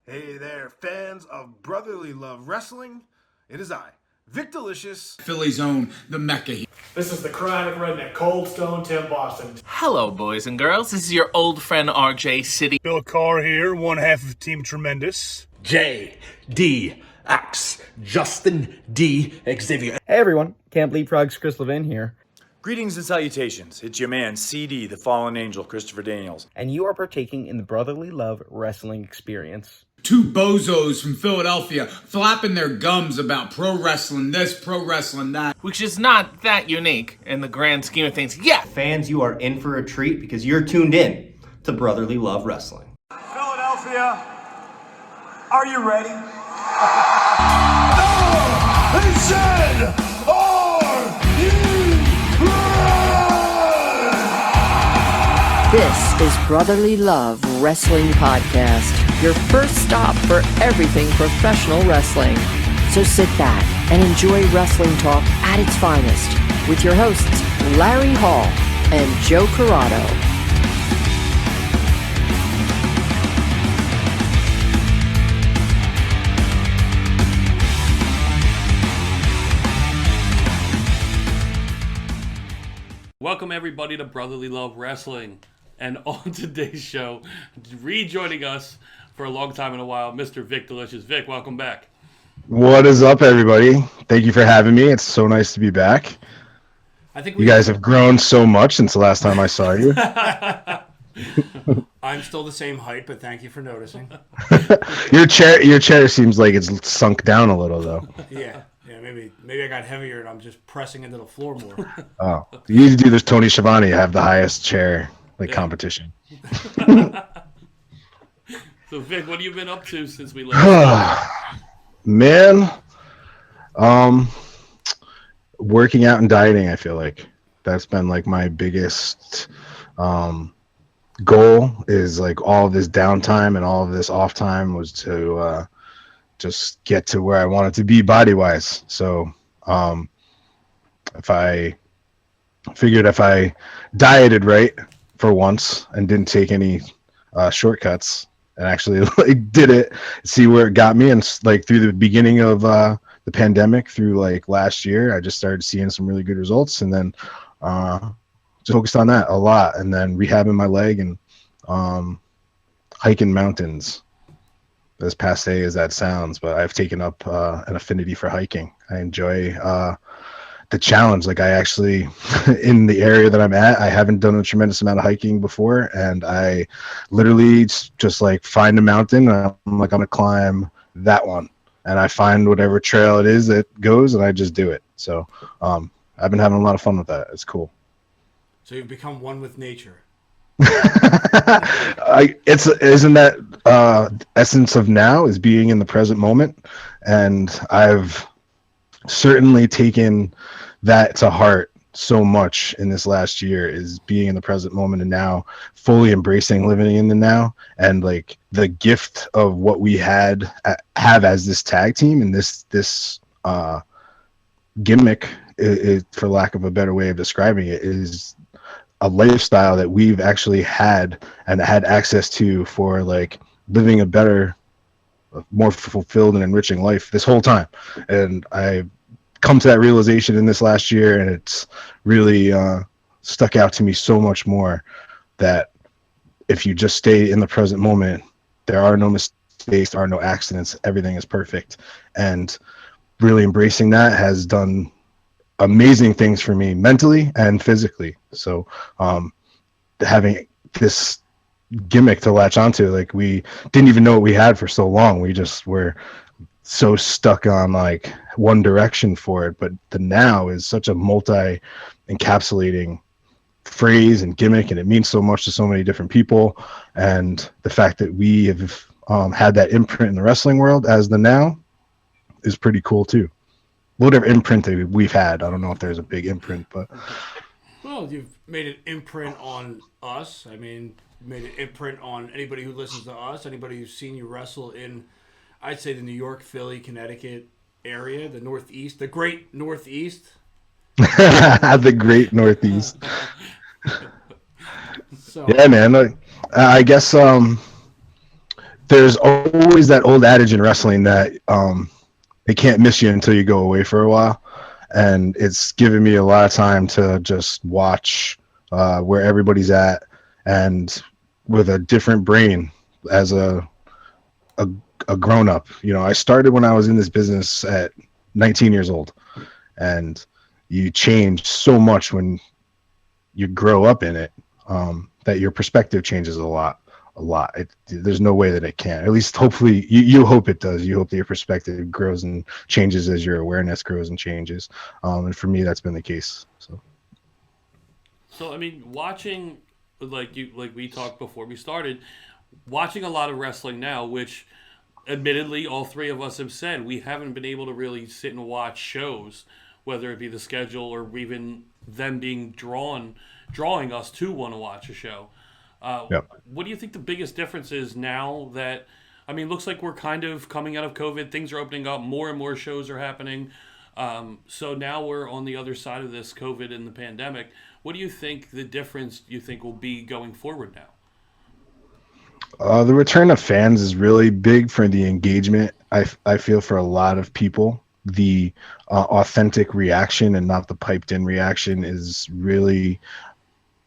Hey there, fans of brotherly love wrestling. It is I, Vik Dalishus, Philly's own, the Mecca. This is the chronic redneck, Cold Stone Tim Boston. Hello, boys and girls. This is your old friend RJ City. Bill Carr here, one half of Team Tremendous. J.D.X. Justin D. Xavier. Hey everyone, Camp Leapfrog's Chris Levin here. Greetings and salutations. It's your man, CD, the Fallen Angel, Christopher Daniels. And you are partaking in the brotherly love wrestling experience. Two bozos from Philadelphia flapping their gums about pro wrestling this, pro wrestling that. Which is not that unique in the grand scheme of things. Yeah! Fans, you are in for a treat because you're tuned in to Brotherly Love Wrestling. Philadelphia, are you ready? They said, are you ready? This is Brotherly Love Wrestling Podcast, your first stop for everything professional wrestling. So sit back and enjoy wrestling talk at its finest with your hosts, Larry Hall and Joe Corrado. Welcome everybody to Brotherly Love Wrestling. And on today's show, rejoining us for a long time in a while, Mr. Vik Dalishus. Vik, welcome back. What is up, everybody? Thank you for having me. It's so nice to be back. I think you guys have grown so much since the last time I saw you. I'm still the same height, but thank you for noticing. Your chair seems like it's sunk down a little, though. Yeah, maybe I got heavier and I'm just pressing into the floor more. Oh, you need to do this Tony Schiavone, have the highest chair competition. So Vik, what have you been up to since we last? Man, working out and dieting. I feel like that's been like my biggest goal. Is like all of this downtime and all of this off time was to just get to where I wanted to be body wise. So if I dieted right for once and didn't take any shortcuts and actually like did it, see where it got me, and like through the beginning of the pandemic through like last year, I just started seeing some really good results, and then just focused on that a lot, and then rehabbing my leg and hiking mountains. As passe as that sounds, but I've taken up an affinity for hiking. I enjoy the challenge. Like I actually, in the area that I'm at, I haven't done a tremendous amount of hiking before, and I literally just like find a mountain, and I'm like, I'm gonna climb that one, and I find whatever trail it is that goes, and I just do it. So I've been having a lot of fun with that. It's cool. So you've become one with nature. Isn't that essence of now, is being in the present moment, and I've certainly taken that to heart so much in this last year, is being in the present moment and now fully embracing living in the now, and like the gift of what we have as this tag team and this gimmick is, for lack of a better way of describing it, is a lifestyle that we've actually had and had access to for like living a better, more fulfilled and enriching life this whole time. And I come to that realization in this last year, and it's really stuck out to me so much more that if you just stay in the present moment, there are no mistakes, there are no accidents, everything is perfect. And really embracing that has done amazing things for me mentally and physically. So having this gimmick to latch onto, like we didn't even know what we had for so long. We just were so stuck on like one direction for it, but the now is such a multi-encapsulating phrase and gimmick, and it means so much to so many different people. And the fact that we have had that imprint in the wrestling world as the now is pretty cool too. Whatever imprint that we've had, I don't know if there's a big imprint, but well, you've made an imprint on us. I mean, made an imprint on anybody who listens to us, anybody who's seen you wrestle in, I'd say, the New York, Philly, Connecticut area, the Northeast, the Great Northeast. The Great Northeast. So, yeah, man. I guess there's always that old adage in wrestling that they can't miss you until you go away for a while, and it's given me a lot of time to just watch where everybody's at, and with a different brain as a grown-up. You know, I started when I was in this business at 19 years old, and you change so much when you grow up in it, that your perspective changes a lot. There's no way that it can't. At least, hopefully, you hope it does. You hope that your perspective grows and changes as your awareness grows and changes. And for me, that's been the case. So I mean, watching like we talked before we started, watching a lot of wrestling now, which admittedly all three of us have said we haven't been able to really sit and watch shows, whether it be the schedule or even them being drawing us to want to watch a show. What do you think the biggest difference is now that, I mean, looks like we're kind of coming out of COVID, things are opening up, more and more shows are happening. So now we're on the other side of this COVID and the pandemic. What do you think the difference you think will be going forward now? The return of fans is really big for the engagement. I feel for a lot of people, the authentic reaction and not the piped in reaction is really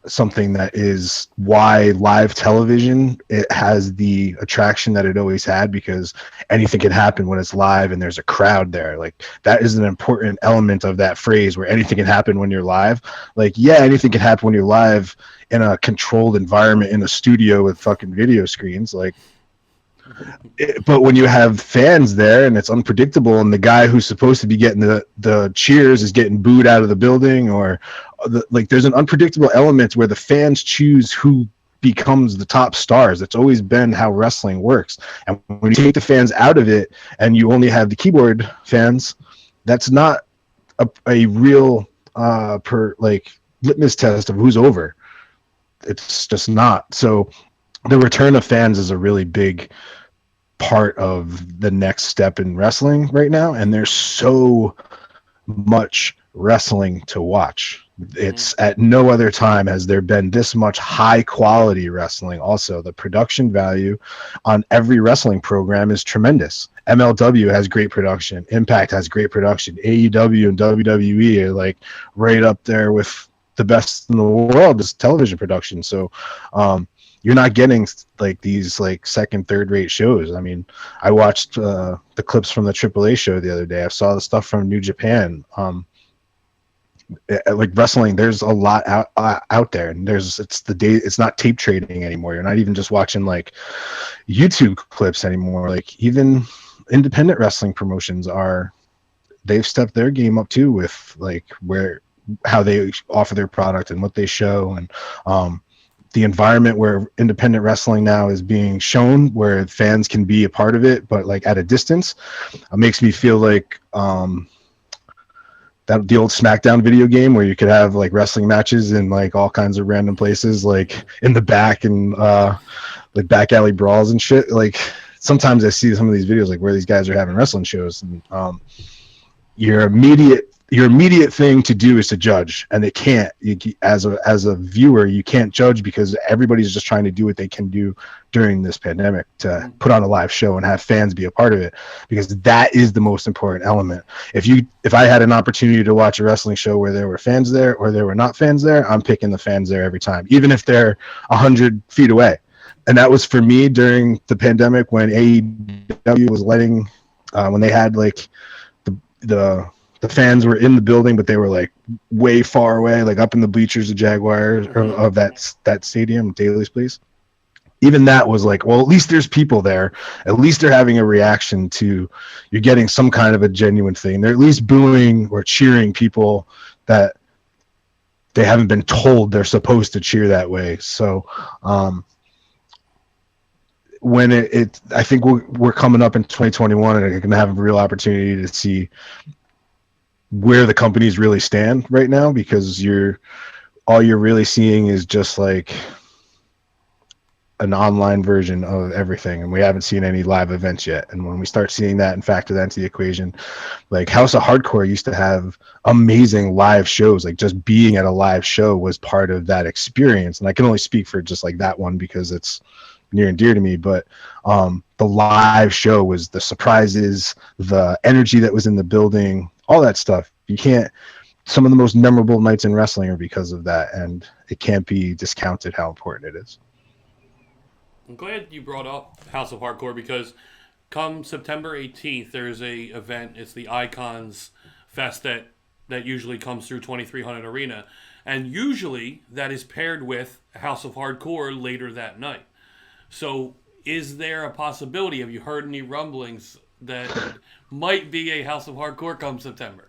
something that is why live television, it has the attraction that it always had, because anything can happen when it's live and there's a crowd there. Like, that is an important element of that phrase, where anything can happen when you're live. Like, yeah, anything can happen when you're live in a controlled environment in a studio with fucking video screens, like, but when you have fans there and it's unpredictable, and the guy who's supposed to be getting the cheers is getting booed out of the building, or like, there's an unpredictable element where the fans choose who becomes the top stars. That's always been how wrestling works. And when you take the fans out of it and you only have the keyboard fans, that's not a real litmus test of who's over. It's just not. So the return of fans is a really big part of the next step in wrestling right now, and there's so much wrestling to watch. It's at no other time has there been this much high quality wrestling. Also, the production value on every wrestling program is tremendous. MLW has great production, Impact has great production, AEW and WWE are like right up there with the best in the world as television production. So you're not getting like these like second, third rate shows. I mean, I watched the clips from the AAA show the other day. I saw the stuff from New Japan. Like, wrestling, there's a lot out there, and it's not tape trading anymore. You're not even just watching like YouTube clips anymore. Like, even independent wrestling promotions they've stepped their game up too, with like how they offer their product and what they show, and the environment where independent wrestling now is being shown, where fans can be a part of it, but like at a distance, makes me feel like that the old SmackDown video game where you could have like wrestling matches in like all kinds of random places, like in the back and like back alley brawls and shit. Like, sometimes I see some of these videos like where these guys are having wrestling shows, and your immediate thing to do is to judge, and as a viewer, you can't judge, because everybody's just trying to do what they can do during this pandemic to put on a live show and have fans be a part of it, because that is the most important element. If I had an opportunity to watch a wrestling show where there were fans there or there were not fans there, I'm picking the fans there every time, even if they're 100 feet away. And that was for me during the pandemic, when AEW was letting when they had like the fans were in the building, but they were like way far away, like up in the bleachers of Jaguars, or of that stadium, Daly's Place. Even that was like, well, at least there's people there. At least they're having a reaction to, you're getting some kind of a genuine thing. They're at least booing or cheering people that they haven't been told they're supposed to cheer that way. So when I think we're coming up in 2021, and we're going to have a real opportunity to see where the companies really stand right now, because all you're really seeing is just like an online version of everything, and we haven't seen any live events yet. And when we start seeing that and factor that into the equation, like House of Hardcore used to have amazing live shows. Like, just being at a live show was part of that experience. And I can only speak for just like that one, because it's near and dear to me. But the live show was the surprises, the energy that was in the building, all that stuff. You can't. Some of the most memorable nights in wrestling are because of that, and it can't be discounted how important it is. I'm glad you brought up House of Hardcore because come September 18th, there's a event. It's the Icons Fest that usually comes through 2300 Arena. And usually that is paired with House of Hardcore later that night. So is there a possibility, have you heard any rumblings that might be a House of Hardcore come September?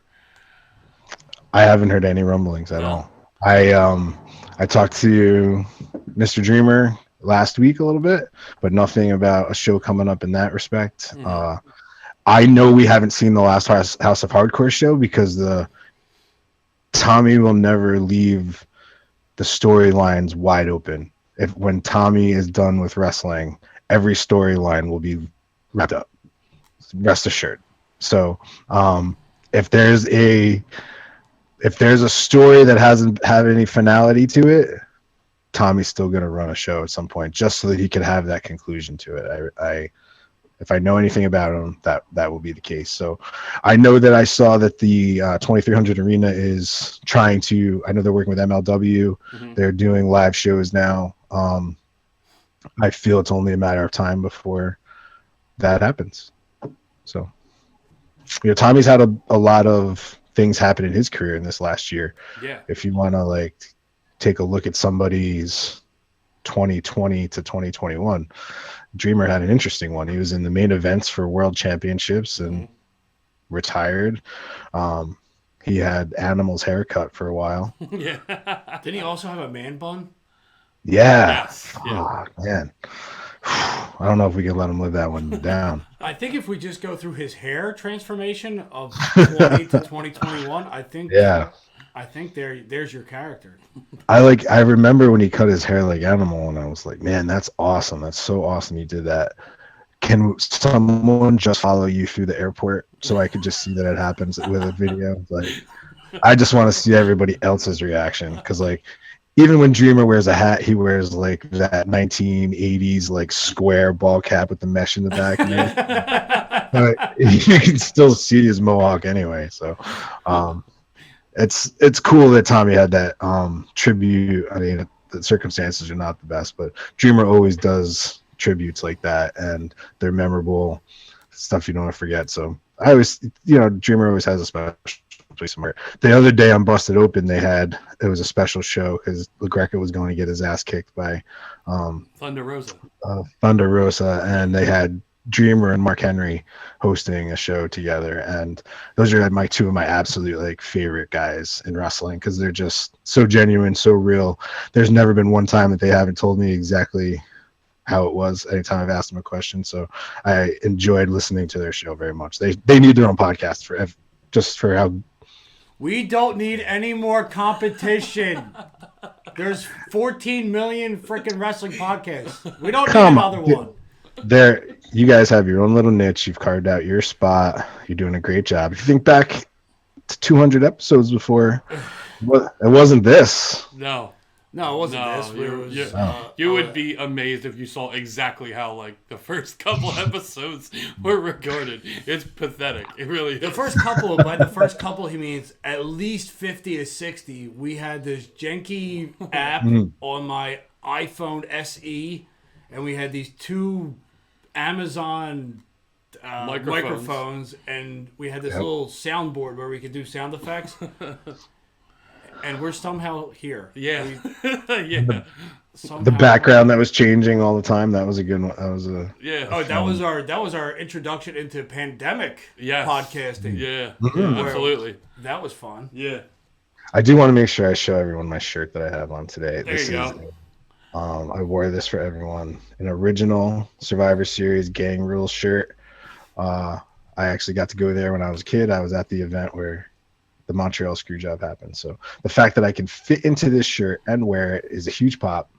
I haven't heard any rumblings at all. I talked to Mr. Dreamer last week a little bit, but nothing about a show coming up in that respect. I know we haven't seen the last House of Hardcore show because Tommy will never leave the storylines wide open. When Tommy is done with wrestling, every storyline will be wrapped up. Rest assured. So if there's a story that hasn't had any finality to it, Tommy's still going to run a show at some point just so that he can have that conclusion to it. If I know anything about him, that will be the case. So I know that I saw that the 2300 Arena is trying to, I know they're working with MLW. They're doing live shows now. I feel it's only a matter of time before that happens. So, Tommy's had a lot of things happen in his career in this last year. Yeah. If you want to take a look at somebody's 2020 to 2021, Dreamer had an interesting one. He was in the main events for world championships and retired. He had Animal's haircut for a while. Yeah. Didn't he also have a man bun? Yeah. Yes. Oh, man. I don't know if we can let him live that one down. I think if we just go through his hair transformation of 20 to 2021, I think there's your character. I remember when he cut his hair like Animal, and I was like, man, that's awesome. That's so awesome you did that. Can someone just follow you through the airport so I could just see that it happens with a video? I just want to see everybody else's reaction because even when Dreamer wears a hat, he wears that 1980s square ball cap with the mesh in the back. You can still see his mohawk anyway. So it's cool that Tommy had that tribute. I mean, the circumstances are not the best, but Dreamer always does tributes like that, and they're memorable stuff you don't want to forget. So I always, Dreamer always has a special place somewhere. The other day on Busted Open, it was a special show because LaGreca was going to get his ass kicked by Thunder Rosa. Thunder Rosa, and they had Dreamer and Mark Henry hosting a show together, and those are two of my absolute favorite guys in wrestling because they're just so genuine, so real. There's never been one time that they haven't told me exactly how it was anytime I've asked them a question. So I enjoyed listening to their show very much. They need their own podcast for how. We don't need any more competition. There's 14 million freaking wrestling podcasts. We don't need another one. You guys have your own little niche. You've carved out your spot. You're doing a great job. If you think back to 200 episodes before, it wasn't this. No, it wasn't this. You would be amazed if you saw exactly how the first couple episodes were recorded. It's pathetic. It really is. By the first couple, he means at least 50 to 60. We had this janky app on my iPhone SE, and we had these two Amazon microphones, and we had this little soundboard where we could do sound effects. And we're somehow here. Yeah. The background that was changing all the time. That was a good one. That was that was our introduction into pandemic podcasting. Yeah. Absolutely. That was fun. Yeah. I do want to make sure I show everyone my shirt that I have on today. There you go. I wore this for everyone. An original Survivor Series Gang Rules shirt. I actually got to go there when I was a kid. I was at the event where the Montreal Screwjob happened. So the fact that I can fit into this shirt and wear it is a huge pop.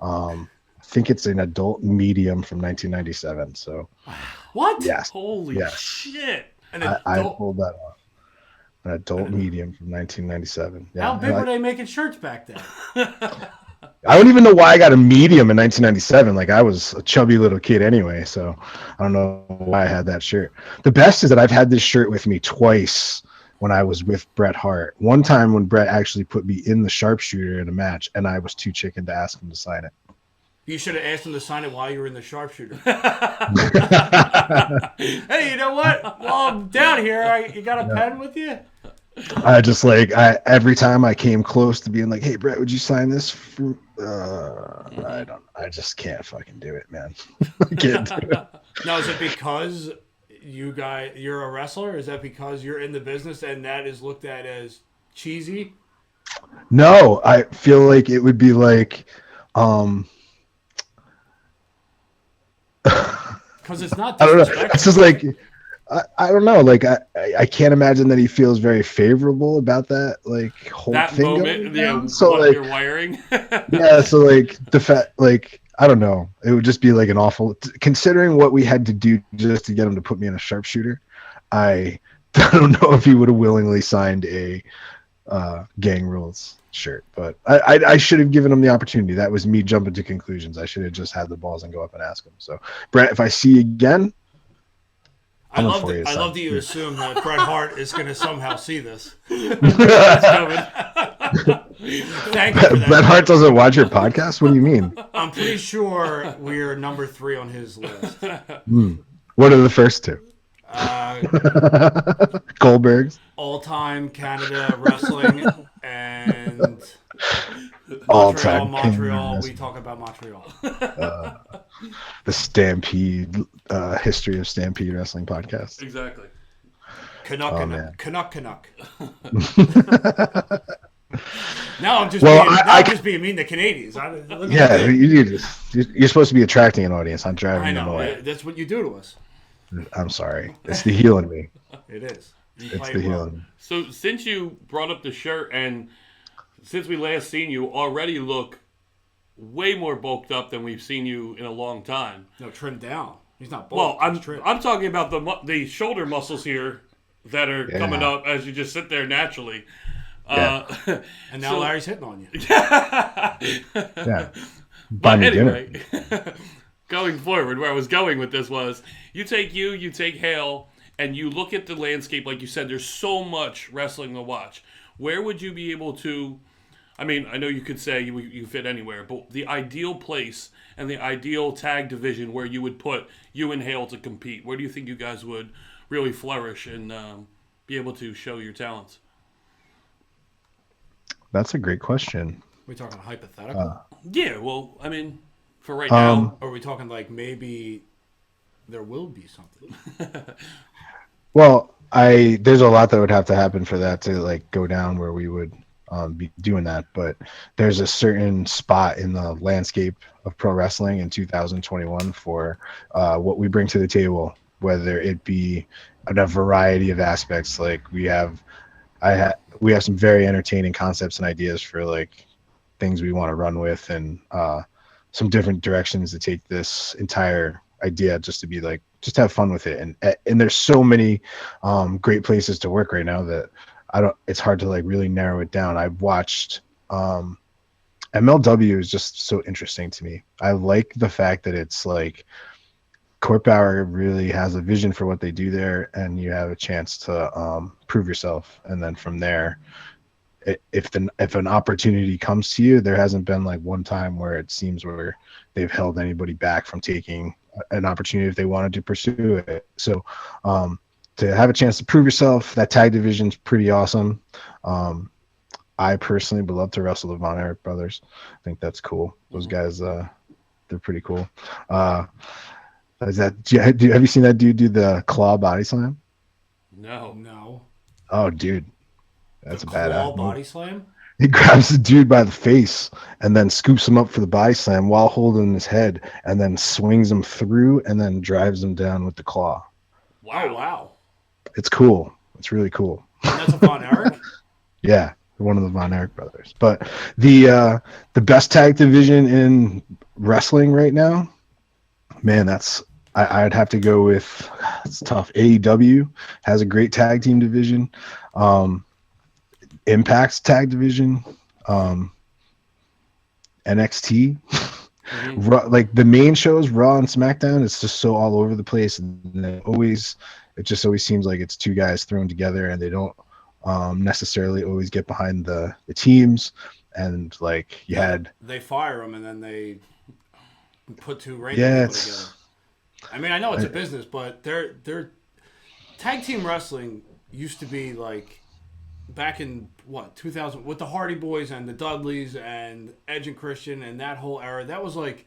I think it's an adult medium from 1997. So what? Yes. Holy shit! I pulled that off. An adult medium from 1997. Yeah. How big were they making shirts back then? I don't even know why I got a medium in 1997. Like, I was a chubby little kid anyway, so I don't know why I had that shirt. The best is that I've had this shirt with me twice when I was with Bret Hart. One time when Bret actually put me in the sharpshooter in a match, and I was too chicken to ask him to sign it. You should have asked him to sign it while you were in the sharpshooter. Hey, you know what? While I'm down here, you got a pen with you? I just every time I came close to being like, "Hey, Brett, would you sign this?" I just can't fucking do it, man. I can't do it. Now, is it because you're a wrestler? Is that because you're in the business and that is looked at as cheesy? No, I feel like it would be like, because it's not. I don't know. It's just like. I don't know. Like I can't imagine that he feels very favorable about that. Like whole that thing moment, yeah. So what like you're wiring. yeah. So like I don't know. It would just be like an awful. Considering what we had to do just to get him to put me in a sharpshooter, I don't know if he would have willingly signed a Gang Rules shirt. But I should have given him the opportunity. That was me jumping to conclusions. I should have just had the balls and go up and ask him. So Brett, if I see you again. I love that you assume that Bret Hart is going to somehow see this. Thank you for that. Bret Hart doesn't watch your podcast? What do you mean? I'm pretty sure we're number 3 on his list. What are the first two? Goldberg's. All-time Canada wrestling and Montreal. We talk about Montreal. The Stampede, History of Stampede Wrestling podcast. Exactly. Canuck. Now I'm just just being mean to Canadians. You're supposed to be attracting an audience. I'm driving them away. That's what you do to us. I'm sorry. It's the heel in me. It is. It's the heel in me. So since you brought up the shirt and since we last seen you, already look way more bulked up than we've seen you in a long time. No, trimmed down. He's not bulked. Well, I'm talking about the shoulder muscles here that are coming up as you just sit there naturally. Yeah. And now Larry's hitting on you. Yeah. But anyway, going forward, where I was going with this was, you take Hale, and you look at the landscape, like you said, there's so much wrestling to watch. Where would you be able to, I mean, I know you could say you fit anywhere, but the ideal place and the ideal tag division where you would put you and Hale to compete, where do you think you guys would really flourish and be able to show your talents? That's a great question. We're talking hypothetical? Yeah, well, I mean, for right now. Or are we talking like maybe there will be something? Well, there's a lot that would have to happen for that to like go down where we would be doing that, but there's a certain spot in the landscape of pro wrestling in 2021 for what we bring to the table, whether it be in a variety of aspects. Like we have some very entertaining concepts and ideas for like things we want to run with, and some different directions to take this entire idea, just to be like, just have fun with it. And there's so many great places to work right now that it's hard to like really narrow it down. I've watched MLW is just so interesting to me. I like the fact that it's like Court Bauer really has a vision for what they do there, and you have a chance to prove yourself. And then from there, if an opportunity comes to you, there hasn't been like one time where it seems where they've held anybody back from taking an opportunity if they wanted to pursue it. So to have a chance to prove yourself, that tag division is pretty awesome. I personally would love to wrestle the Von Erich brothers. I think that's cool. Those guys, they're pretty cool. Have you seen that dude do the claw body slam? No. Oh, dude, that's a badass claw body slam. He grabs the dude by the face and then scoops him up for the body slam while holding his head, and then swings him through and then drives him down with the claw. Wow. It's cool. It's really cool. And that's a Von Erich? Yeah, one of the Von Erich brothers. But the best tag division in wrestling right now, man, I'd have to go with, it's tough. AEW has a great tag team division. Impact's tag division NXT, like the main shows, Raw and SmackDown, it's just so all over the place, and it just always seems like it's two guys thrown together, and they don't necessarily always get behind the teams. And like they fire them and then they put two random people together. I mean, I know it's a business, but they're tag team wrestling used to be like back in 2000 with the Hardy Boys and the Dudleys and Edge and Christian and that whole era. That was like,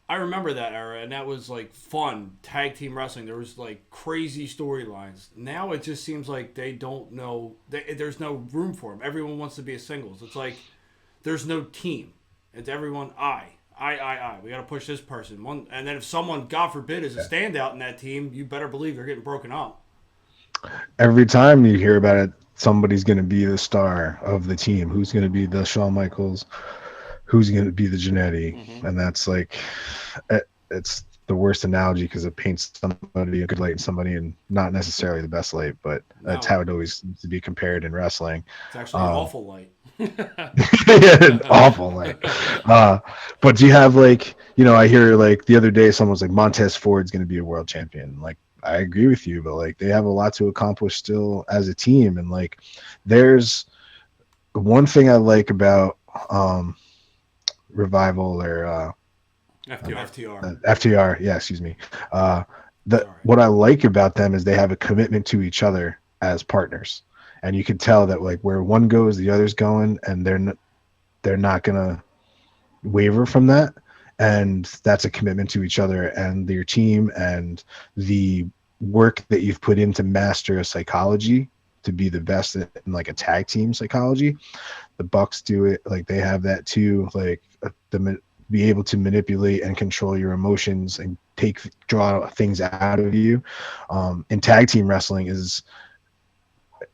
I remember that era, and that was like fun tag team wrestling. There was like crazy storylines. Now it just seems like they don't know. There's no room for them. Everyone wants to be a singles. It's like there's no team. It's everyone I. We got to push this person. And then if someone, God forbid, is a standout in that team, you better believe they're getting broken up. Every time you hear about it, somebody's going to be the star of the team. Who's going to be the Shawn Michaels? Who's going to be the Jannetty? And that's like, it's the worst analogy because it paints somebody a good light in somebody and not necessarily the best light, but that's how it always needs to be compared in wrestling. It's actually an awful light. An awful light. But do you have like, I hear like the other day someone was like Montez Ford's going to be a world champion. Like, I agree with you, but like they have a lot to accomplish still as a team. And like there's one thing I like about Revival or FTR, yeah, excuse me. What I like about them is they have a commitment to each other as partners. And you can tell that like where one goes, the other's going, and they're not gonna waver from that. And that's a commitment to each other and their team and the work that you've put in to master a psychology to be the best in like a tag team psychology. The Bucks do it, like they have that too, like be able to manipulate and control your emotions and draw things out of you. In tag team wrestling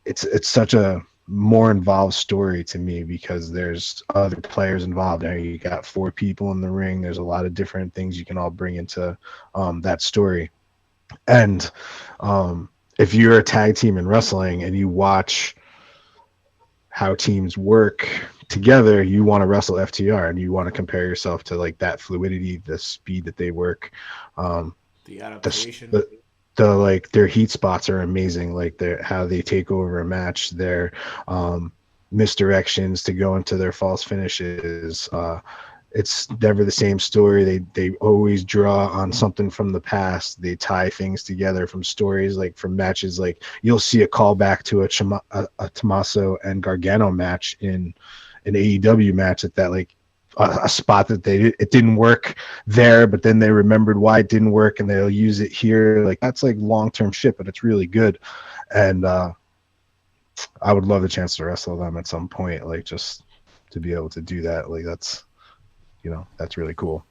it's such a more involved story to me because there's other players involved there. You got 4 people in the ring. There's a lot of different things you can all bring into that story. And if you're a tag team in wrestling and you watch how teams work together, you want to wrestle FTR and you want to compare yourself to like that fluidity, the speed that they work, the adaptation. Like their heat spots are amazing. Like how they take over a match, their misdirections to go into their false finishes. It's never the same story. They always draw on something from the past. They tie things together from stories, like from matches. Like you'll see a callback to a Tommaso and Gargano match in an AEW match that like a spot that it didn't work there, but then they remembered why it didn't work and they'll use it here. Like that's like long-term shit, but it's really good. And I would love the chance to wrestle them at some point, like just to be able to do that. Like that's really cool.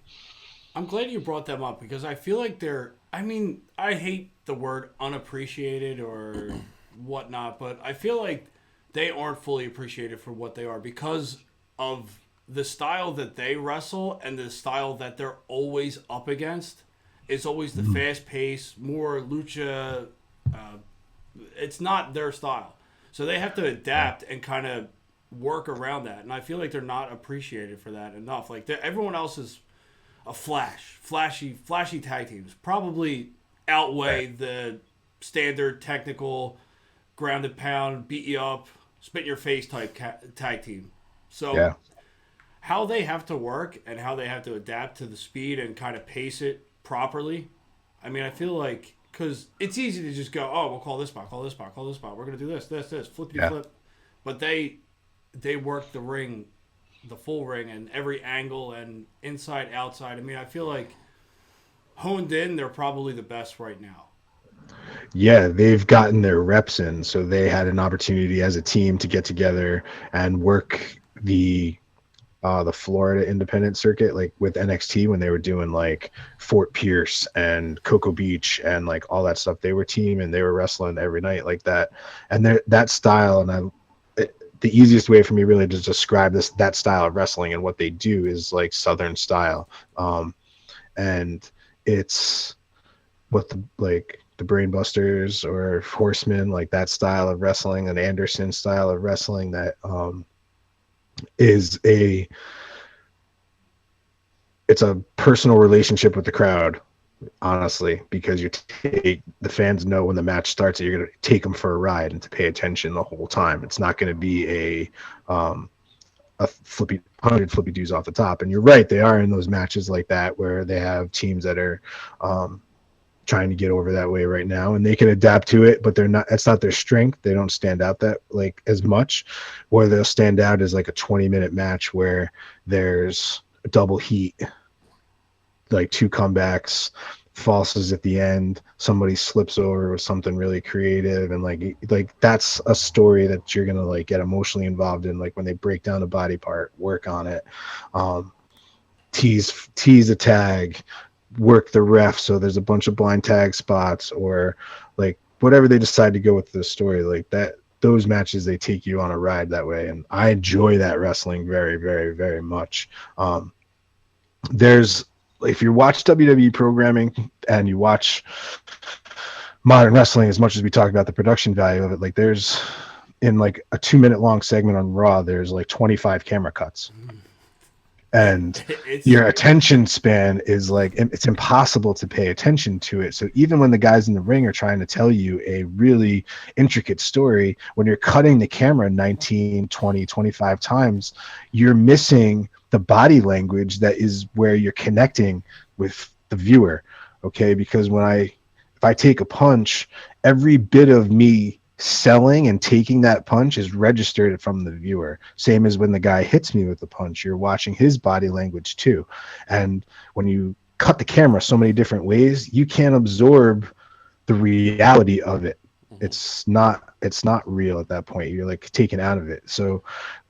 I'm glad you brought them up because I feel like I hate the word unappreciated or whatnot, but I feel like they aren't fully appreciated for what they are because of the style that they wrestle and the style that they're always up against is always the fast pace, more lucha. It's not their style. So they have to adapt and kind of work around that. And I feel like they're not appreciated for that enough. Like everyone else is a flashy tag teams probably outweigh the standard technical ground and pound, beat you up, spit in your face type tag team. So how they have to work and how they have to adapt to the speed and kind of pace it properly. I mean, I feel like because it's easy to just go, oh, we'll call this spot. We're going to do this, flippity flip. But they work the ring, the full ring, and every angle and inside, outside. I mean, I feel like honed in, they're probably the best right now. Yeah, they've gotten their reps in, so they had an opportunity as a team to get together and work the Florida independent circuit, like with NXT when they were doing like Fort Pierce and Cocoa Beach and like all that stuff. They were team and they were wrestling every night like that. And that style, and the easiest way for me really to describe that style of wrestling and what they do is like Southern style. And it's what the Brainbusters or Horsemen, like that style of wrestling, an Anderson style of wrestling that is it's a personal relationship with the crowd, honestly, because the fans know when the match starts that you're going to take them for a ride and to pay attention the whole time. It's not going to be a flippy 100 flippy doos off the top. And you're right, they are in those matches like that where they have teams that are trying to get over that way right now, and they can adapt to it, but it's not their strength. They don't stand out that like as much. Where they'll stand out is like a 20-minute match where there's a double heat, like 2 comebacks, falses at the end, somebody slips over with something really creative, and like that's a story that you're gonna like get emotionally involved in, like when they break down a body part, work on it, tease a tag, work the ref so there's a bunch of blind tag spots, or like whatever they decide to go with the story, like that. Those matches, they take you on a ride that way, and I enjoy that wrestling very, very, very much. If you watch WWE programming and you watch modern wrestling, as much as we talk about the production value of it, like there's in like a 2-minute long segment on Raw, there's like 25 camera cuts. And your attention span is like, it's impossible to pay attention to it. So even when the guys in the ring are trying to tell you a really intricate story, when you're cutting the camera 19, 20, 25 times, you're missing the body language that is where you're connecting with the viewer. Okay. Because if I take a punch, every bit of me selling and taking that punch is registered from the viewer. Same as when the guy hits me with the punch, you're watching his body language too. And when you cut the camera so many different ways, you can't absorb the reality of it. It's not real at that point. You're like taken out of it. So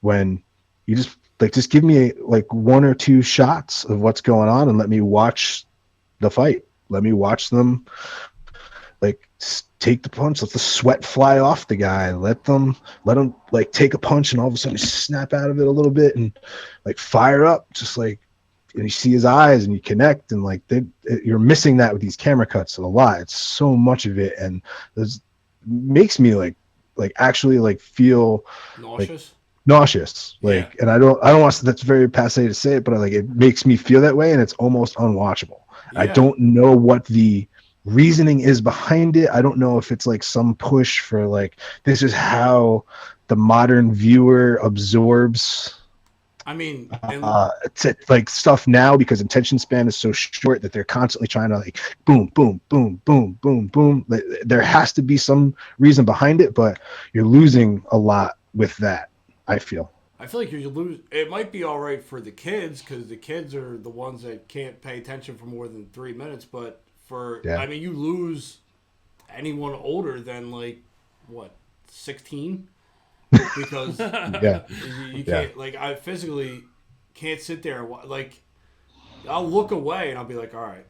when you just give me like 1 or 2 shots of what's going on and let me watch the fight. Let me watch them like take the punch, let the sweat fly off the guy, let them like take a punch and all of a sudden snap out of it a little bit and like fire up, just like, and you see his eyes and you connect, and like you're missing that with these camera cuts a lot. It's so much of it, and this makes me like actually like feel nauseous. Like, yeah. And I don't want to, that's very passe to say it, but like it makes me feel that way, and it's almost unwatchable. Yeah. I don't know what the reasoning is behind it. I don't know if it's like some push for like, this is how the modern viewer absorbs. I mean, it's like stuff now, because attention span is so short that they're constantly trying to like boom, boom, boom, boom, boom, boom. There has to be some reason behind it, but you're losing a lot with that. I feel like you lose. It might be all right for the kids, because the kids are the ones that can't pay attention for more than 3 minutes. But I mean, you lose anyone older than like what, 16. Because you can't, like, I physically can't sit there and, like, I'll look away and I'll be like, all right,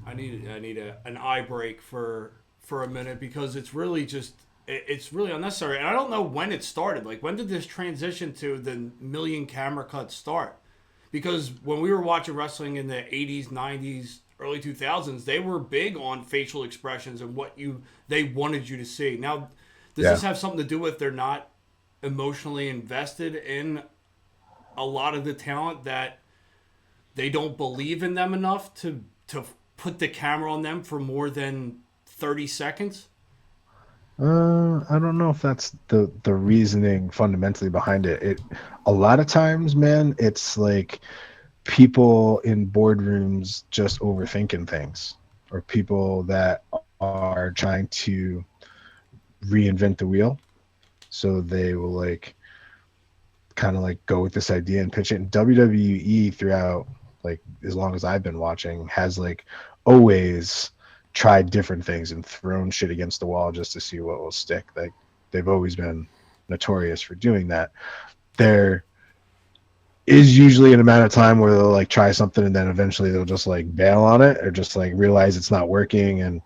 I need an eye break for a minute, because it's really just, it's really unnecessary. And I don't know when it started. Like, when did this transition to the million camera cuts start? Because when we were watching wrestling in the 80s, 90s, early 2000s, they were big on facial expressions and what they wanted you to see. Now, does this have something to do with they're not emotionally invested in a lot of the talent, that they don't believe in them enough to put the camera on them for more than 30 seconds? I don't know if that's the reasoning fundamentally behind it. A lot of times, man, it's like people in boardrooms just overthinking things, or people that are trying to reinvent the wheel. So they will like kind of like go with this idea and pitch it. And WWE, throughout like as long as I've been watching, has like always tried different things and thrown shit against the wall just to see what will stick. Like, they've always been notorious for doing that. There is usually an amount of time where they'll like try something and then eventually they'll just like bail on it, or just like realize it's not working, and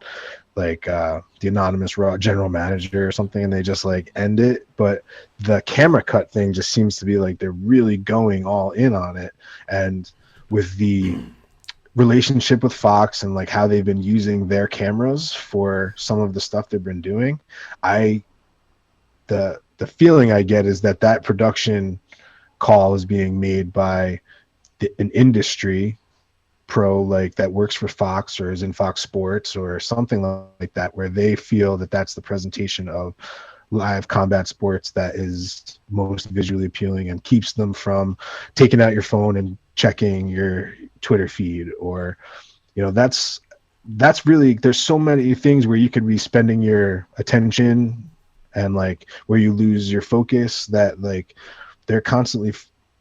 like the anonymous Raw general manager or something, and they just like end it. But the camera cut thing just seems to be like they're really going all in on it. And with the relationship with Fox and like how they've been using their cameras for some of the stuff they've been doing, the feeling I get is that production call is being made by an industry pro like that works for Fox or is in Fox Sports or something like that, where they feel that that's the presentation of live combat sports that is most visually appealing and keeps them from taking out your phone and checking your Twitter feed. Or that's really, there's so many things where you could be spending your attention and like where you lose your focus, that like they're constantly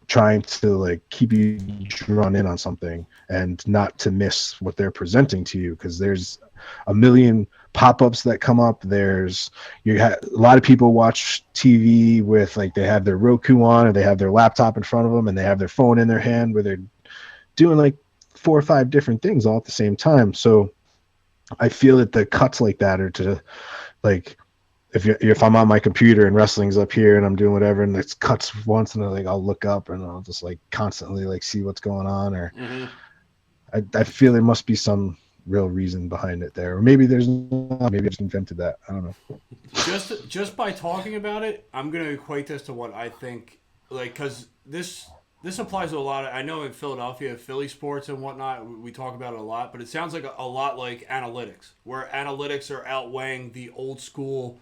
trying to like keep you drawn in on something and not to miss what they're presenting to you, because there's a million pop-ups that come up. A lot of people watch TV with like, they have their Roku on or they have their laptop in front of them and they have their phone in their hand where they're doing like 4 or 5 different things all at the same time. So I feel that the cuts like that are to like, if I'm on my computer and wrestling's up here and I'm doing whatever and it's cuts once and I'll look up and I'll just like constantly like see what's going on, or I feel there must be some real reason behind it there, or maybe there's not. Maybe I just invented that. I don't know. Just by talking about it, I'm gonna equate this to what I think, like, because this applies to a lot of, I know in Philadelphia, Philly sports and whatnot, we talk about it a lot, but it sounds like a lot like analytics, where analytics are outweighing the old school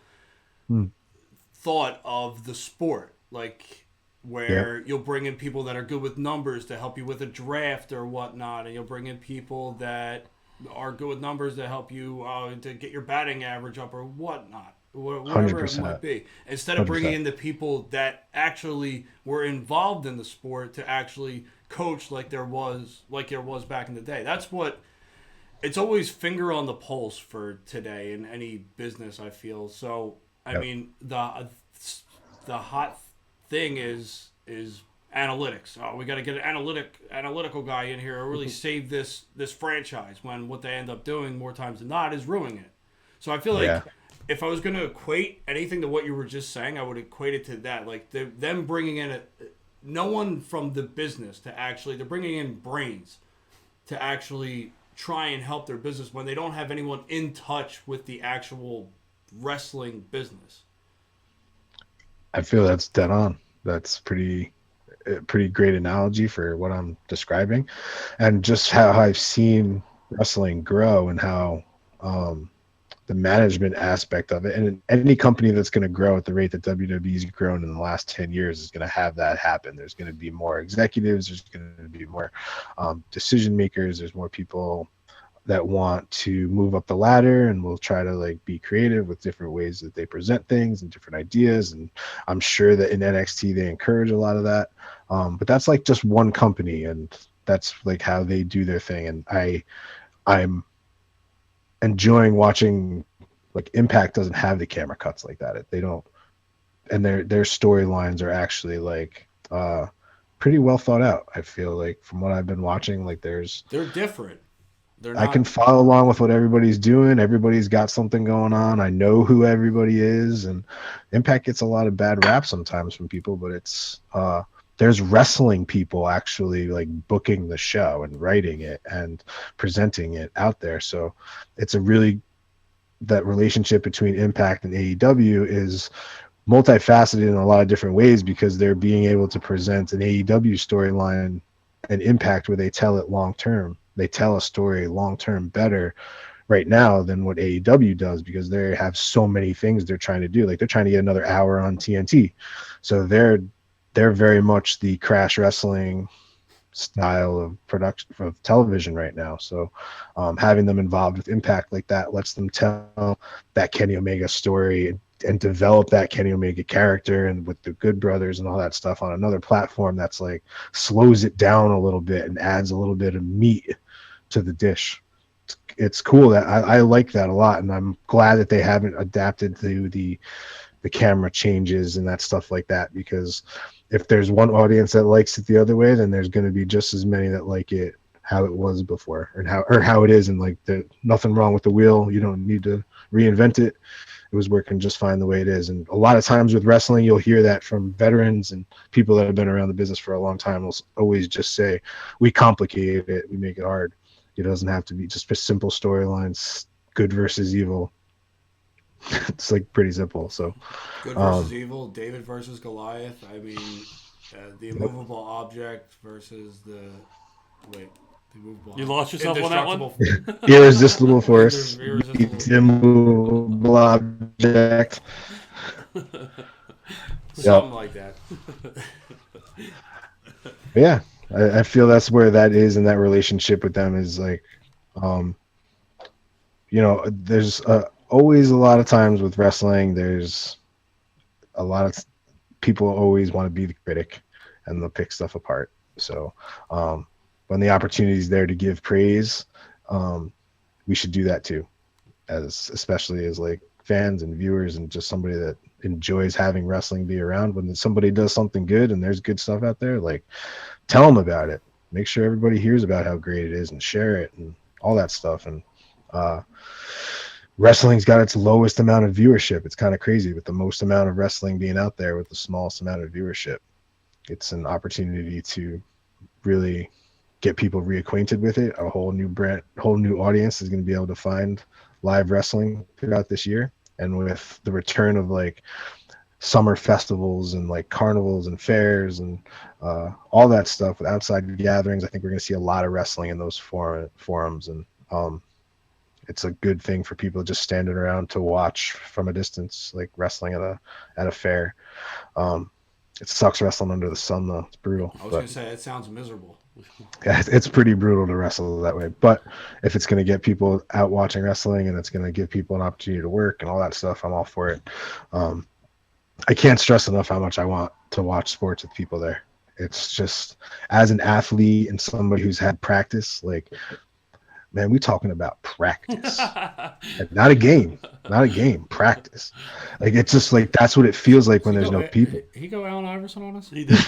thought of the sport, like where you'll bring in people that are good with numbers to help you with a draft or whatnot, and you'll bring in people that are good with numbers to help you to get your batting average up or whatnot, whatever 100%. it might be, instead of bringing in the people that actually were involved in the sport to actually coach like there was back in the day. That's what it's always, finger on the pulse for today in any business, I feel. So I mean, the hot thing is analytics. Oh, we got to get an analytical guy in here to really save this franchise, when what they end up doing more times than not is ruining it. So I feel like if I was going to equate anything to what you were just saying, I would equate it to that. Like them bringing in no one from the business to actually, they're bringing in brains to actually try and help their business when they don't have anyone in touch with the actual wrestling business. I feel that's dead on. That's pretty great analogy for what I'm describing, and just how I've seen wrestling grow and how the management aspect of it, and any company that's going to grow at the rate that WWE's grown in the last 10 years is going to have that happen. There's going to be more executives, there's going to be more decision makers, there's more people that want to move up the ladder and will try to like be creative with different ways that they present things and different ideas. And I'm sure that in NXT they encourage a lot of that. But that's like just one company, and that's like how they do their thing. And I'm enjoying watching, like, Impact doesn't have the camera cuts like that. They don't, and their storylines are actually like pretty well thought out. I feel like from what I've been watching, like they're different. I can follow along with what everybody's doing. Everybody's got something going on. I know who everybody is, and Impact gets a lot of bad rap sometimes from people, but it's there's wrestling people actually like booking the show and writing it and presenting it out there. So it's that relationship between Impact and AEW is multifaceted in a lot of different ways, because they're being able to present an AEW storyline and Impact where they tell it long term. They tell a story long term better right now than what AEW does, because they have so many things they're trying to do. Like, they're trying to get another hour on TNT, so they're very much the Crash Wrestling style of production of television right now. So having them involved with Impact like that lets them tell that Kenny Omega story and develop that Kenny Omega character, and with the Good Brothers and all that stuff on another platform that's like slows it down a little bit and adds a little bit of meat to the dish. It's cool. That I like that a lot, and I'm glad that they haven't adapted to the camera changes and that stuff like that, because if there's one audience that likes it the other way, then there's going to be just as many that like it how it was before, and how it is, and like nothing wrong with the wheel. You don't need to reinvent it. It was working just fine the way it is. And a lot of times with wrestling, you'll hear that from veterans and people that have been around the business for a long time will always just say, we complicate it, we make it hard. It doesn't have to be just simple storylines, good versus evil. It's like pretty simple. So good versus evil, David versus Goliath. I mean, the immovable object versus the You lost yourself on that one? Irresistible force. Irresistible. Immovable object. Something like that. Yeah, I feel that's where that is in that relationship with them is like, there's always a lot of times with wrestling, there's a lot of people always want to be the critic and they'll pick stuff apart. So when the opportunity is there to give praise, we should do that too, especially as like fans and viewers and just somebody that enjoys having wrestling be around. When somebody does something good and there's good stuff out there, like tell them about it, make sure everybody hears about how great it is and share it and all that stuff. And wrestling's got its lowest amount of viewership. It's kind of crazy with the most amount of wrestling being out there with the smallest amount of viewership. It's an opportunity to really get people reacquainted with it. A whole new audience is going to be able to find live wrestling throughout this year. And with the return of like summer festivals and like carnivals and fairs and all that stuff with outside gatherings, I think we're going to see a lot of wrestling in those forums. And it's a good thing for people just standing around to watch from a distance, like wrestling at a fair. It sucks wrestling under the sun though. It's brutal. I was going to say, it sounds miserable. Yeah, it's pretty brutal to wrestle that way. But if it's going to get people out watching wrestling and it's going to give people an opportunity to work and all that stuff, I'm all for it. I can't stress enough how much I want to watch sports with people there. It's just, as an athlete and somebody who's had practice, like, man, we talking about practice. Like, not a game, practice. Like, it's just like, that's what it feels like when there's no people. He go Allen Iverson on us? He did.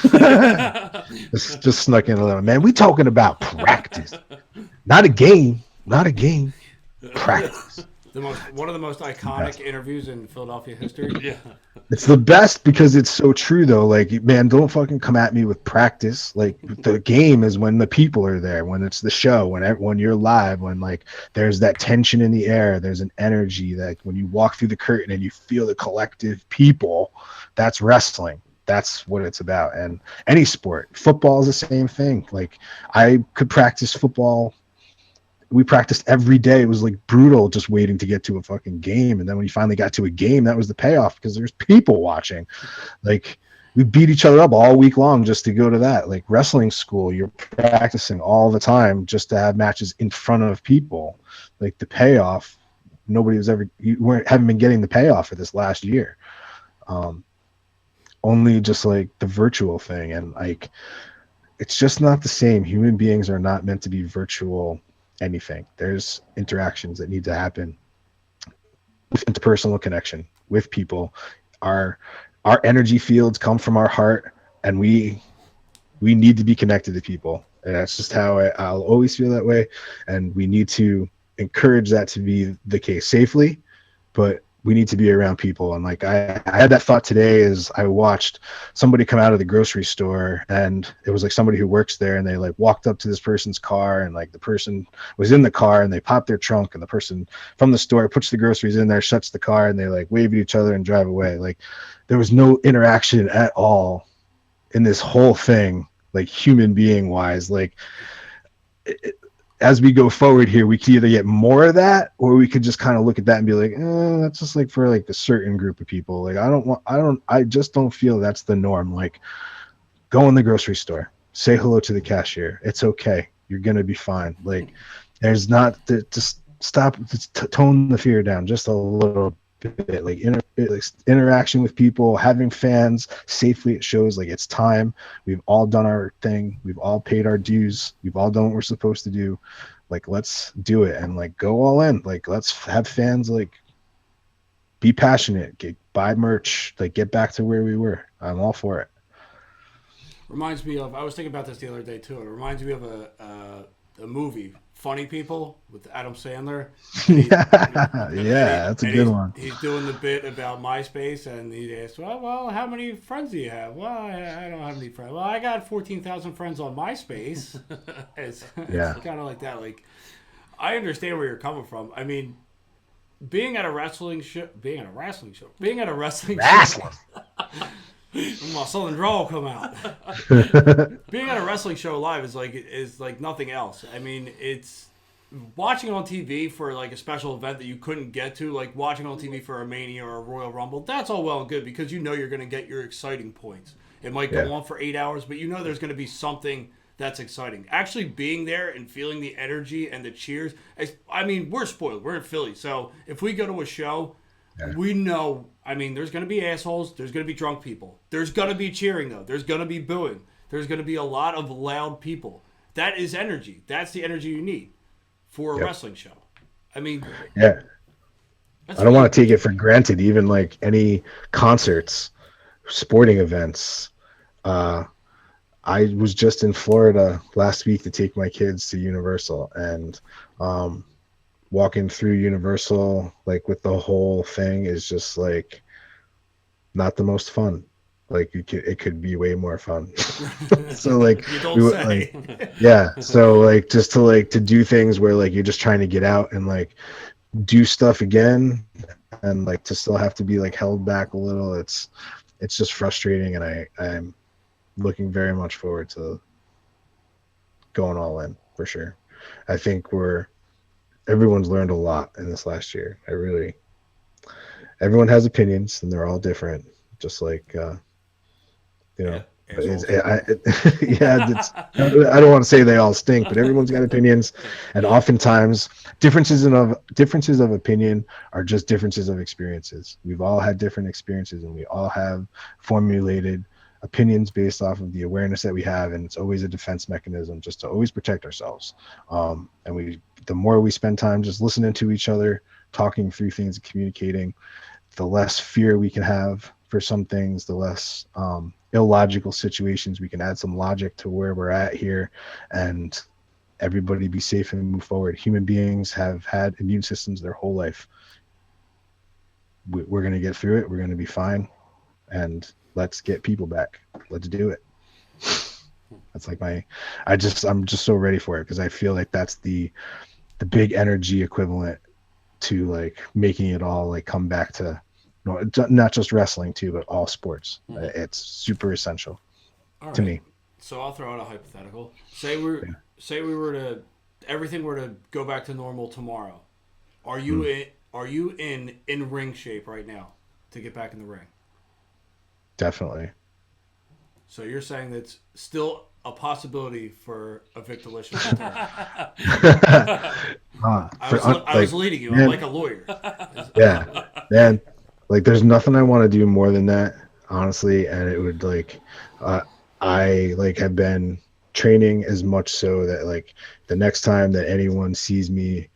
just snuck in a little. Man, we talking about practice. Not a game, practice. One of the most iconic interviews in Philadelphia history. Yeah. It's the best because it's so true though. Like, man, don't fucking come at me with practice. Like, the game is when the people are there, when it's the show, when you're live, when like there's that tension in the air, there's an energy that when you walk through the curtain and you feel the collective people, that's wrestling. That's what it's about. And any sport, football is the same thing. Like, I could practice football. We practiced every day. It was like brutal just waiting to get to a fucking game. And then when you finally got to a game, that was the payoff because there's people watching. Like, we beat each other up all week long just to go to that. Like, wrestling school, you're practicing all the time just to have matches in front of people. Like, the payoff, haven't been getting the payoff for this last year. Only just like the virtual thing. And like, it's just not the same. Human beings are not meant to be virtual anything. There's interactions that need to happen with interpersonal connection with people. Our energy fields come from our heart, and we need to be connected to people, and that's just how I'll always feel that way. And we need to encourage that to be the case safely, but we need to be around people. And like, I had that thought today as I watched somebody come out of the grocery store, and it was like somebody who works there, and they like walked up to this person's car, and like the person was in the car, and they popped their trunk, and the person from the store puts the groceries in there, shuts the car, and they like wave at each other and drive away. Like, there was no interaction at all in this whole thing, like human being wise. Like, as we go forward here, we can either get more of that, or we could just kind of look at that and be like, that's just like for like a certain group of people. Like, I just don't feel that's the norm. Like, go in the grocery store, say hello to the cashier. It's okay. You're going to be fine. Like, there's not, just stop, tone the fear down just a little bit. Like, interaction with people, having fans safely. It shows like it's time. We've all done our thing. We've all paid our dues. We've all done what we're supposed to do. Like, let's do it and like go all in. Like, let's have fans, like, be passionate, buy merch, like get back to where we were. I'm all for it. Reminds me of, I was thinking about this the other day too. It reminds me of a movie, Funny People, with Adam Sandler. Yeah, that's a good one. He's doing the bit about MySpace, and he asks, well, how many friends do you have? Well, I don't have any friends. Well, I got 14,000 friends on MySpace. It's kind of like that. Like, I understand where you're coming from. I mean, being at a wrestling show. My Southern drawl will come out. Being at a wrestling show live is like nothing else. I mean, it's watching on TV for like a special event that you couldn't get to, like watching on TV for a Mania or a Royal Rumble. That's all well and good because you know you're going to get your exciting points. It might go on for 8 hours, but you know there's going to be something that's exciting. Actually being there and feeling the energy and the cheers. I mean, we're spoiled. We're in Philly, so if we go to a show, we know. I mean, there's going to be assholes. There's going to be drunk people. There's going to be cheering, though. There's going to be booing. There's going to be a lot of loud people. That is energy. That's the energy you need for a wrestling show. I mean, I don't want to take it for granted. Even like any concerts, sporting events. I was just in Florida last week to take my kids to Universal, and walking through Universal, like with the whole thing, is just like not the most fun. Like it could be way more fun. So like, so like just to do things where like you're just trying to get out and like do stuff again, and like to still have to be like held back a little. It's just frustrating, and I'm looking very much forward to going all in for sure. I think everyone's learned a lot in this last year. Everyone has opinions and they're all different, just like I don't want to say they all stink, but everyone's got opinions, and oftentimes differences of opinion are just differences of experiences. We've all had different experiences, and we all have formulated opinions based off of the awareness that we have, and it's always a defense mechanism just to always protect ourselves. And the more we spend time just listening to each other, talking through things, and communicating, the less fear we can have for some things, the less illogical situations we can add some logic to where we're at here, and everybody be safe and move forward. Human beings have had immune systems their whole life. We're going to get through it. We're going to be fine, and let's get people back. Let's do it. That's like I'm just so ready for it, because I feel like that's the big energy equivalent to like making it all like come back to, not just wrestling too, but all sports. It's super essential to me. So I'll throw out a hypothetical. Say we were to, everything were to go back to normal tomorrow. Are you in ring shape right now to get back in the ring? Definitely. So you're saying that's still a possibility for a Vik Dalishus return? I was leading you. I'm like a lawyer. Yeah, man. Like, there's nothing I want to do more than that, honestly. And it would like, I like have been training as much so that like the next time that anyone sees me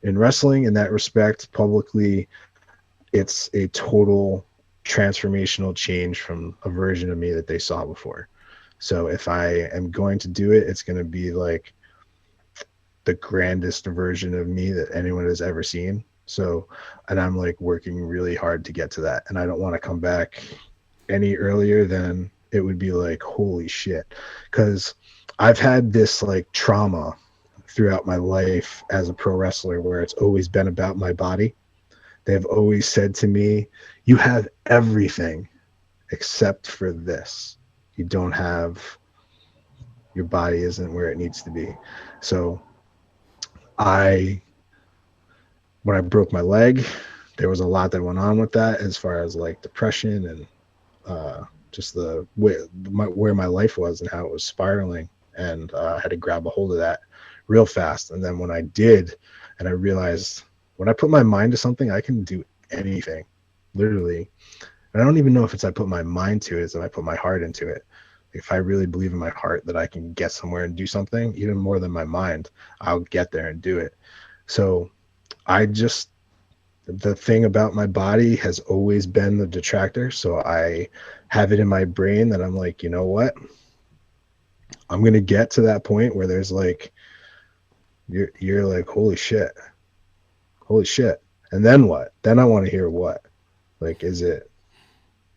in wrestling in that respect publicly, it's a total transformational change from a version of me that they saw before. So if I am going to do it, it's going to be like the grandest version of me that anyone has ever seen. So, and I'm like working really hard to get to that, and I don't want to come back any earlier than it would be like, holy shit. Because I've had this like trauma throughout my life as a pro wrestler where it's always been about my body. They've always said to me, you have everything except for this. You don't have, your body isn't where it needs to be. So when I broke my leg, there was a lot that went on with that as far as like depression and just the where my life was and how it was spiraling. And I had to grab a hold of that real fast. And then when I did, and I realized when I put my mind to something, I can do anything, literally. And I don't even know if it's I put my mind to it, it's if I put my heart into it. If I really believe in my heart that I can get somewhere and do something, even more than my mind, I'll get there and do it. So the thing about my body has always been the detractor. So I have it in my brain that I'm like, you know what? I'm going to get to that point where there's like, you're like, holy shit. And then what? Then I want to hear what, like,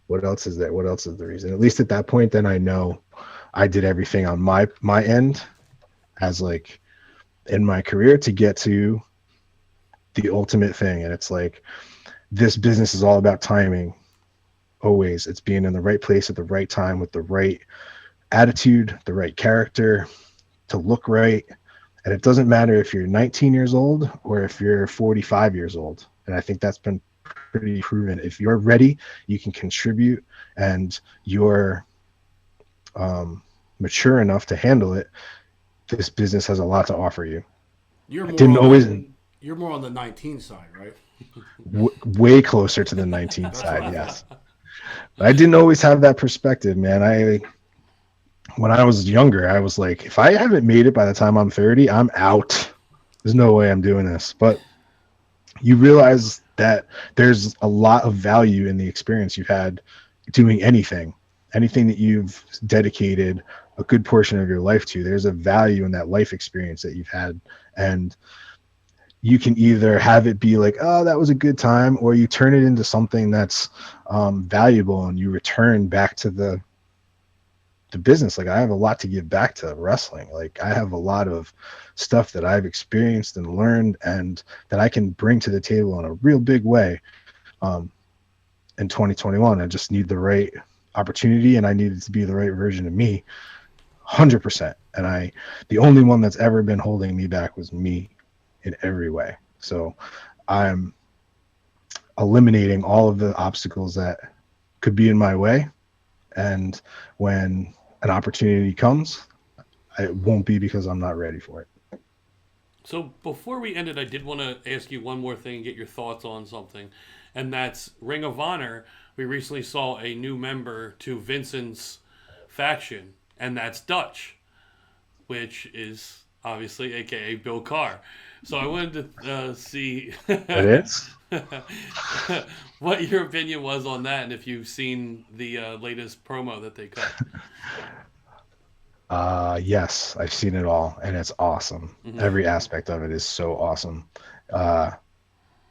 what else is there? What else is the reason? At least at that point, then I know I did everything on my end as like in my career to get to the ultimate thing. And it's like, this business is all about timing. Always. It's being in the right place at the right time with the right attitude, the right character, to look right. And it doesn't matter if you're 19 years old or if you're 45 years old. And I think that's been pretty proven. If you're ready, you can contribute, and you're mature enough to handle it. This business has a lot to offer you. You're more on the 19 side, right? Way closer to the 19 side, yes. But I didn't always have that perspective, man. When I was younger, I was like, if I haven't made it by the time I'm 30, I'm out. There's no way I'm doing this. But you realize that there's a lot of value in the experience you've had doing anything that you've dedicated a good portion of your life to. There's a value in that life experience that you've had. And you can either have it be like, oh, that was a good time, or you turn it into something that's valuable, and you return back to the business. Like, I have a lot to give back to wrestling. Like, I have a lot of stuff that I've experienced and learned, and that I can bring to the table in a real big way in 2021. I just need the right opportunity, and I needed to be the right version of me, 100%. And the only one that's ever been holding me back was me in every way. So I'm eliminating all of the obstacles that could be in my way. And when an opportunity comes, it won't be because I'm not ready for it. So before we end it, I did want to ask you one more thing and get your thoughts on something. And that's Ring of Honor. We recently saw a new member to Vincent's faction, and that's Dutch, which is obviously AKA Bill Carr. So I wanted to see it is what your opinion was on that, and if you've seen the latest promo that they cut. Yes, I've seen it all, and it's awesome. Mm-hmm. Every aspect of it is so awesome.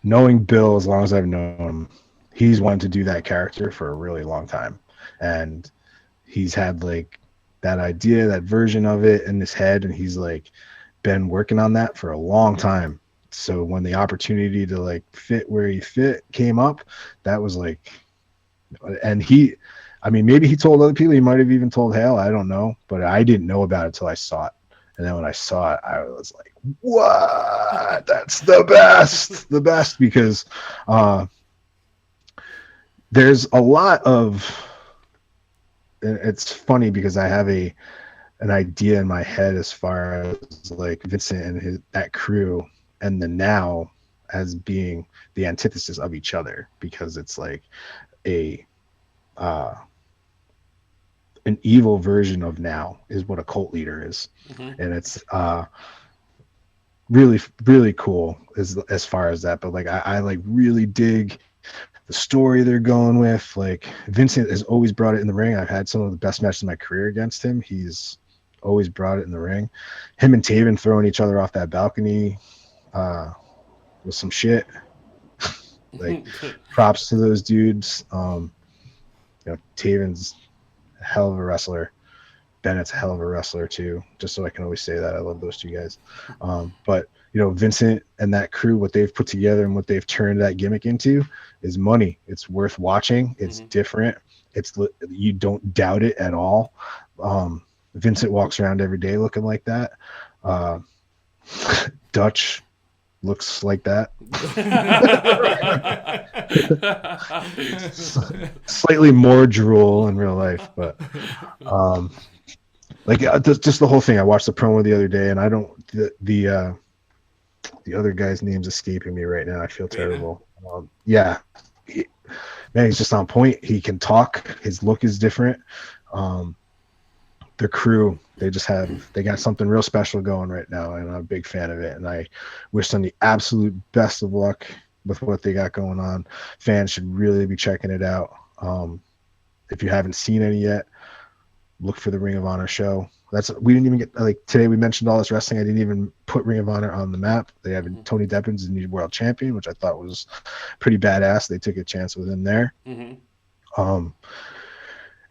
Knowing Bill, as long as I've known him, he's wanted to do that character for a really long time, and he's had like that idea, that version of it in his head, and he's like been working on that for a long time. So when the opportunity to like fit where he fit came up, that was like, and maybe he told other people, he might have even told Hale, I don't know, but I didn't know about it till I saw it. And then when I saw it, I was like, what? That's the best, because there's a lot of, it's funny because I have an idea in my head as far as like Vincent and that crew and the Now as being the antithesis of each other, because it's like an evil version of Now is what a cult leader is. Mm-hmm. And it's really, really cool as far as that. But like I like really dig the story they're going with. Like, Vincent has always brought it in the ring. I've had some of the best matches in my career against him. He's always brought it in the ring. Him and Taven throwing each other off that balcony was some shit. Like, props to those dudes. Taven's a hell of a wrestler. Bennett's a hell of a wrestler too, just so I can always say that. I love those two guys. But Vincent and that crew, what they've put together and what they've turned that gimmick into is money. It's worth watching. It's different. You don't doubt it at all. Vincent walks around every day looking like that. Dutch looks like that. Slightly more drool in real life, but just the whole thing. I watched the promo the other day, and I don't the other guy's name's escaping me right now. I feel terrible. He's just on point. He can talk. His look is different. Their crew, they got something real special going right now, and I'm a big fan of it. And I wish them the absolute best of luck with what they got going on. Fans should really be checking it out. If you haven't seen any yet, look for the Ring of Honor show. We didn't even get, like, today we mentioned All This Wrestling. I didn't even put Ring of Honor on the map. They have Tony Deppin's the new world champion, which I thought was pretty badass. They took a chance with him there. Mm-hmm.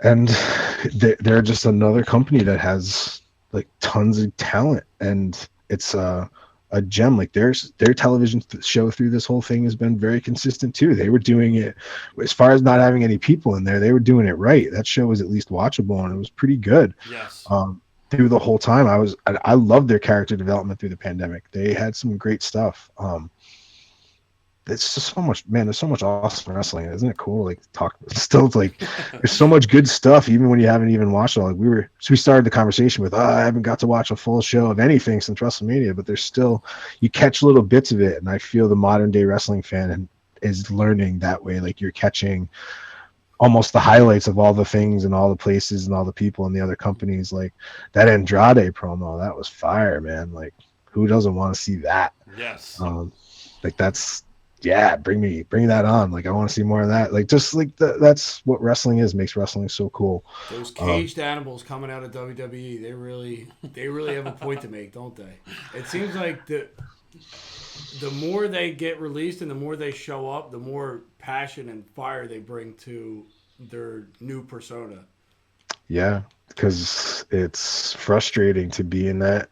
And they're just another company that has like tons of talent, and it's a gem. Like their television show through this whole thing has been very consistent too. They were doing it, as far as not having any people in there, they were doing it right. That show was at least watchable, and it was pretty good. Yes. Through the whole time. I loved their character development through the pandemic. They had some great stuff. It's just so much, man. There's so much awesome wrestling. Isn't it cool? Like talk still, like there's so much good stuff, even when you haven't even watched it all. Like we started the conversation with, I haven't got to watch a full show of anything since WrestleMania, but there's still, you catch little bits of it. And I feel the modern day wrestling fan is learning that way. Like you're catching almost the highlights of all the things and all the places and all the people and the other companies. Like that Andrade promo, that was fire, man. Like who doesn't want to see that? Yes. Like that's, yeah, bring that on. Like I want to see more of that. Like just like that's what wrestling is, makes wrestling so cool. Those caged animals coming out of WWE, they really have a point to make, don't they? It seems like the more they get released and the more they show up, the more passion and fire they bring to their new persona. Yeah, because it's frustrating to be in that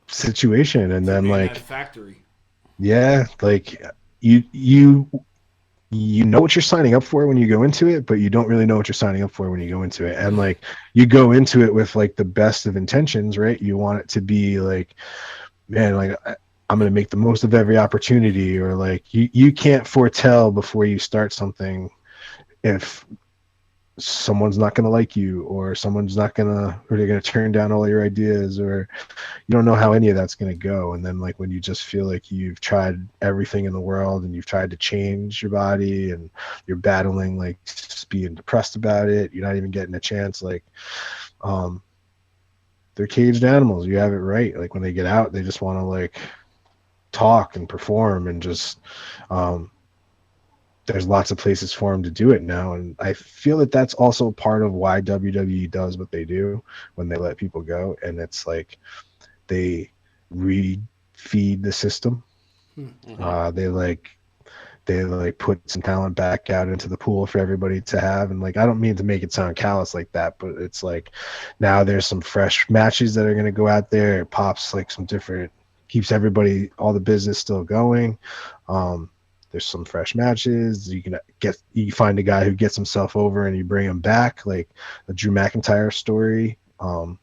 situation and then like factory. Yeah, like you know what you're signing up for when you go into it, but you don't really know what you're signing up for when you go into it. And like you go into it with like the best of intentions, right? You want it to be like, man, like I'm going to make the most of every opportunity, or like you can't foretell before you start something if someone's not going to like you, or someone's not going to, or they're going to turn down all your ideas, or you don't know how any of that's going to go. And then like when you just feel like you've tried everything in the world and you've tried to change your body and you're battling like just being depressed about it, you're not even getting a chance. Like they're caged animals. You have it right. Like when they get out, they just want to like talk and perform, and just there's lots of places for them to do it now. And I feel that that's also part of why WWE does what they do when they let people go. And it's like they refeed the system. Mm-hmm. They put some talent back out into the pool for everybody to have. And like, I don't mean to make it sound callous like that, but it's like now there's some fresh matches that are going to go out there. It pops like some different, keeps everybody, all the business still going. There's some fresh matches. You find a guy who gets himself over and you bring him back, like the Drew McIntyre story. Like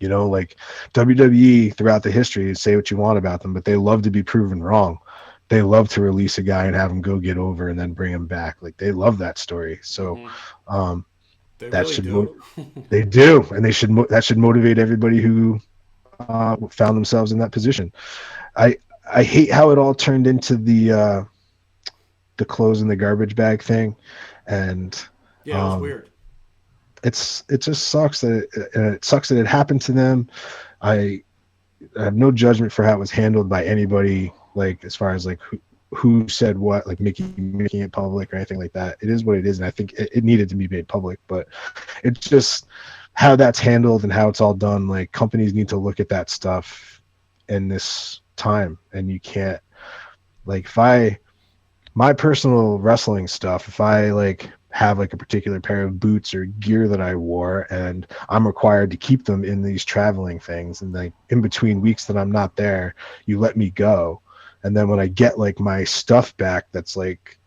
WWE throughout the history, say what you want about them, but they love to be proven wrong. They love to release a guy and have him go get over and then bring him back. Like they love that story. So they do, and that should motivate everybody who found themselves in that position. I hate how it all turned into the clothes in the garbage bag thing, and it was weird. It just sucks it sucks that it happened to them. I have no judgment for how it was handled by anybody, like as far as like who said what, like making it public or anything like that. It is what it is, and I think it needed to be made public, but it's just how that's handled and how it's all done. Like companies need to look at that stuff in this time, and you can't, like, my personal wrestling stuff, if I like have like a particular pair of boots or gear that I wore and I'm required to keep them in these traveling things, and like in between weeks that I'm not there, you let me go, and then when I get like my stuff back, that's like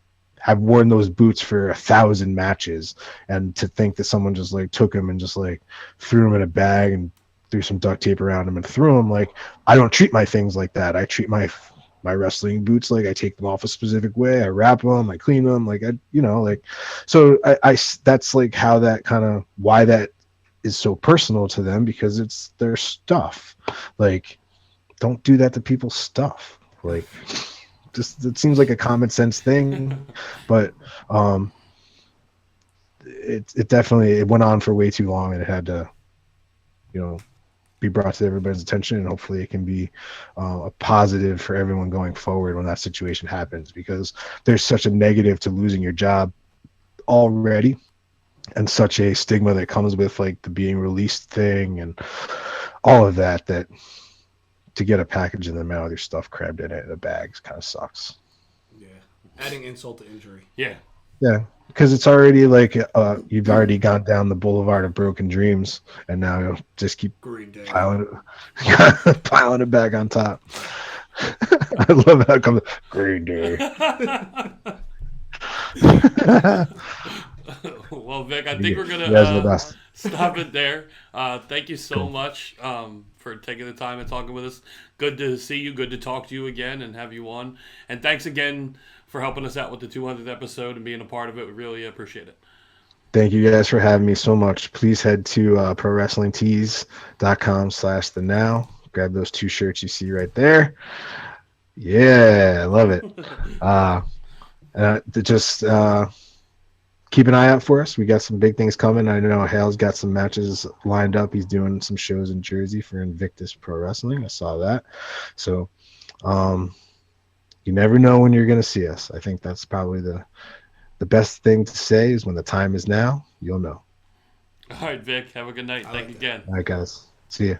I've worn those boots for 1,000 matches, and to think that someone just like took them and just like threw them in a bag and threw some duct tape around them and threw them, like I don't treat my things like that. I treat my wrestling boots like I take them off a specific way. I wrap them, I clean them, like so I that's like how that kind of, why that is so personal to them, because it's their stuff. Like don't do that to people's stuff. Like just, it seems like a common sense thing, but it definitely, it went on for way too long, and it had to be brought to everybody's attention, and hopefully it can be a positive for everyone going forward when that situation happens, because there's such a negative to losing your job already, and such a stigma that comes with like the being released thing and all of that, that to get a package in the mail with your stuff crammed in it in a bag kind of sucks. Yeah, adding insult to injury. Yeah. Yeah, because it's already like you've already gone down the boulevard of broken dreams, and now you'll just keep Green Day. piling it back on top. I love how it comes Green Day. Well, Vic, I think we're You guys are the gonna best. stop it there. Thank you so much for taking the time and talking with us. Good to see you. Good to talk to you again and have you on. And thanks again for helping us out with the 200th episode and being a part of it. We really appreciate it. Thank you guys for having me so much. Please head to prowrestlingtees.com/thenow. Grab those 2 shirts you see right there. Yeah, I love it. Just keep an eye out for us. We got some big things coming. I know Hale's got some matches lined up. He's doing some shows in Jersey for Invictus Pro Wrestling. I saw that. So you never know when you're going to see us. I think that's probably the best thing to say is when the time is now, you'll know. All right, Vic. Have a good night. Thank you again. All right, guys. See ya.